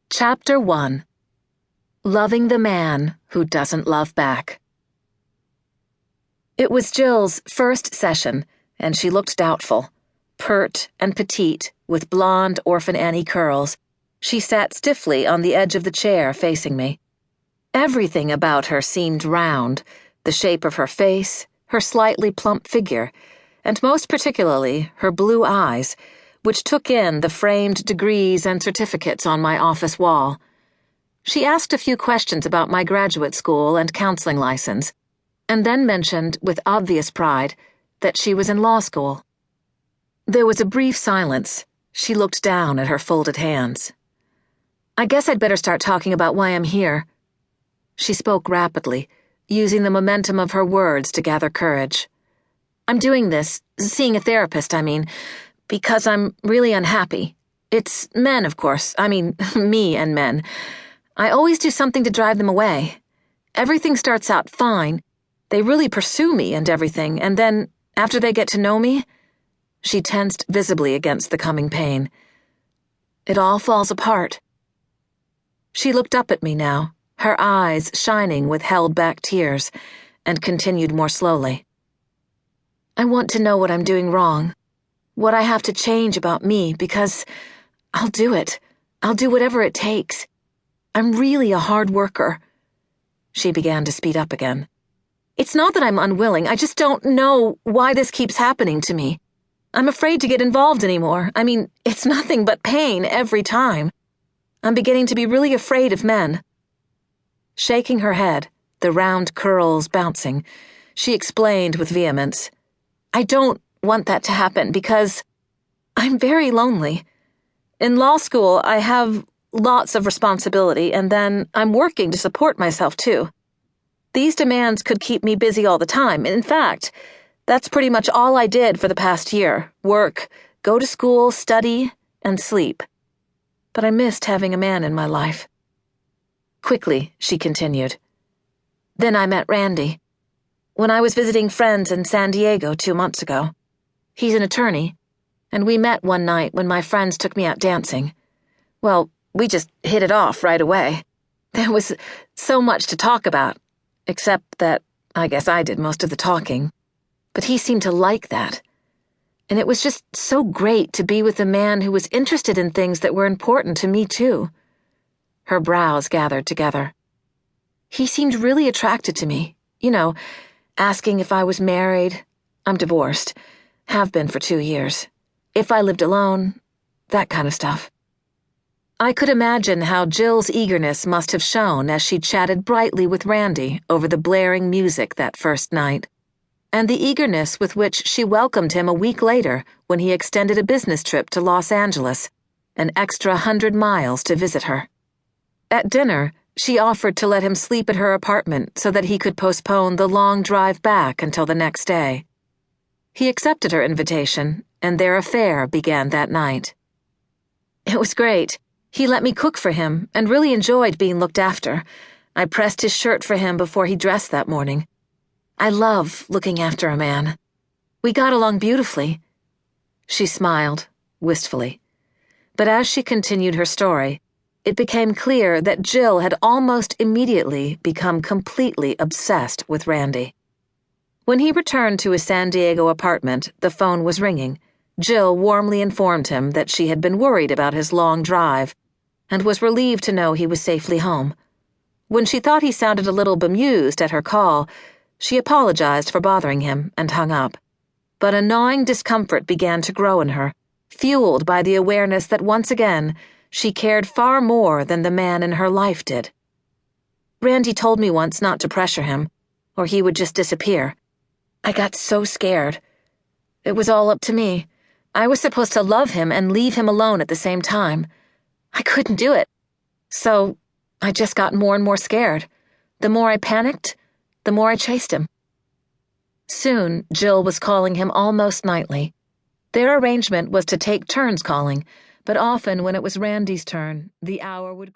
Chapter 1. Loving the Man Who Doesn't Love Back. It was Jill's first session, and she looked doubtful. Pert and petite, with blonde Orphan Annie curls, she sat stiffly on the edge of the chair facing me. Everything about her seemed round, the shape of her face, her slightly plump figure, and most particularly her blue eyes, which took in the framed degrees and certificates on my office wall. She asked a few questions about my graduate school and counseling license, and then mentioned, with obvious pride, that she was in law school. There was a brief silence. She looked down at her folded hands. "I guess I'd better start talking about why I'm here." She spoke rapidly, using the momentum of her words to gather courage. "I'm doing this, seeing a therapist, because I'm really unhappy. It's men, of course. Me and men. I always do something to drive them away. Everything starts out fine. They really pursue me and everything, and then, after they get to know me..." She tensed visibly against the coming pain. "It all falls apart." She looked up at me now, her eyes shining with held-back tears, and continued more slowly. "I want to know what I'm doing wrong. What I have to change about me, because I'll do it. I'll do whatever it takes. I'm really a hard worker." She began to speed up again. "It's not that I'm unwilling, I just don't know why this keeps happening to me. I'm afraid to get involved anymore. It's nothing but pain every time. I'm beginning to be really afraid of men." Shaking her head, the round curls bouncing, she explained with vehemence, "I don't want that to happen because I'm very lonely. In law school, I have lots of responsibility, and then I'm working to support myself, too. These demands could keep me busy all the time. In fact, that's pretty much all I did for the past year: work, go to school, study, and sleep. But I missed having a man in my life." Quickly, she continued. "Then I met Randy when I was visiting friends in San Diego 2 months ago. He's an attorney, and we met one night when my friends took me out dancing. Well, we just hit it off right away. There was so much to talk about, except that I guess I did most of the talking. But he seemed to like that. And it was just so great to be with a man who was interested in things that were important to me, too." Her brows gathered together. "He seemed really attracted to me, asking if I was married. I'm divorced. Have been for 2 years. If I lived alone, that kind of stuff." I could imagine how Jill's eagerness must have shown as she chatted brightly with Randy over the blaring music that first night, and the eagerness with which she welcomed him a week later when he extended a business trip to Los Angeles, an extra 100 miles to visit her. At dinner, she offered to let him sleep at her apartment so that he could postpone the long drive back until the next day. He accepted her invitation, and their affair began that night. It was great. He let me cook for him and really enjoyed being looked after. I pressed his shirt for him before he dressed that morning. I love looking after a man. We got along beautifully." She smiled, wistfully. But as she continued her story, it became clear that Jill had almost immediately become completely obsessed with Randy. When he returned to his San Diego apartment, the phone was ringing. Jill warmly informed him that she had been worried about his long drive and was relieved to know he was safely home. When she thought he sounded a little bemused at her call, she apologized for bothering him and hung up. But a gnawing discomfort began to grow in her, fueled by the awareness that once again she cared far more than the man in her life did. "Randy told me once not to pressure him, or he would just disappear. I got so scared. It was all up to me. I was supposed to love him and leave him alone at the same time. I couldn't do it. So I just got more and more scared. The more I panicked, the more I chased him." Soon, Jill was calling him almost nightly. Their arrangement was to take turns calling, but often when it was Randy's turn, the hour would grow.